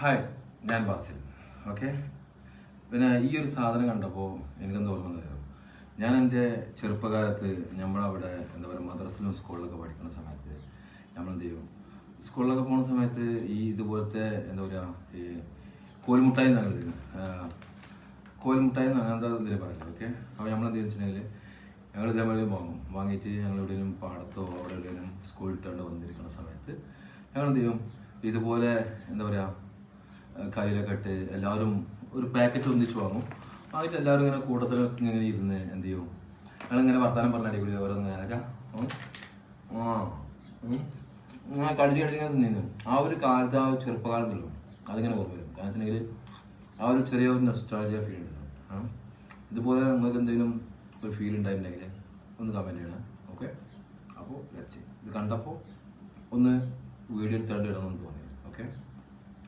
Hi, ഞാൻ Basil. Okay, പിന്നെ ഈ ഒരു സാധനം കണ്ടപ്പോൾ എനിക്കെന്ത് ഓർമ്മ തരാം. ഞാൻ എൻ്റെ ചെറുപ്പകാലത്ത് നമ്മളവിടെ എന്താ പറയുക മദ്രസിലും സ്കൂളിലൊക്കെ പഠിക്കുന്ന സമയത്ത് നമ്മളെന്ത് ചെയ്യും, സ്കൂളിലൊക്കെ പോകുന്ന സമയത്ത് ഈ ഇതുപോലത്തെ എന്താ പറയുക ഈ കോൽമുട്ടായി എന്നുള്ളത് കോൽമുട്ടായി അങ്ങനത്തെ എന്തെങ്കിലും പറയില്ല. ഓക്കെ, അപ്പോൾ നമ്മളെന്ത് വെച്ചിട്ടുണ്ടെങ്കിൽ ഞങ്ങൾ ഇതേപോലെ വാങ്ങിയിട്ട് ഞങ്ങൾ എവിടെയെങ്കിലും പാടത്തോ അവിടെ എവിടെയെങ്കിലും സ്കൂളിൽ ഇട്ടുകൊണ്ട് വന്നിരിക്കുന്ന സമയത്ത് ഞങ്ങളെന്ത് ചെയ്യും, ഇതുപോലെ എന്താ പറയുക കയ്യിലൊക്കെ ഇട്ട് എല്ലാവരും ഒരു പാക്കറ്റ് ഒന്നിച്ച് വാങ്ങും. വാങ്ങിയിട്ട് എല്ലാവരും ഇങ്ങനെ കൂട്ടത്തിലൊക്കെ ഇങ്ങനെ ഇരുന്ന് എന്ത് ചെയ്യും, ഞങ്ങളിങ്ങനെ വർത്താനം പറഞ്ഞാൽ കൂടി ഓരോന്ന് ഞാനൊക്കെ കടിച്ച് ഇങ്ങനെ നിന്നു. ആ ഒരു കാലത്ത് ആ ചെറുപ്പകാലം ഉണ്ടല്ലോ അതിങ്ങനെ ഓർമ്മ വരും. കാരണം വെച്ചിട്ടുണ്ടെങ്കിൽ ആ ഒരു ചെറിയ ഒരു നൊസ്റ്റാൾജിയ ഫീൽ ഉണ്ടല്ലോ. ഇതുപോലെ നിങ്ങൾക്ക് എന്തെങ്കിലും ഒരു ഫീൽ ഉണ്ടായിട്ടുണ്ടെങ്കിൽ ഒന്ന് കമൻറ്റ് ചെയ്യണം. ഓക്കെ, അപ്പോൾ ഇത് കണ്ടപ്പോൾ ഒന്ന് വീഡിയോ എടുത്താണ്ട് ഇടണമെന്ന് തോന്നി. ഓക്കെ.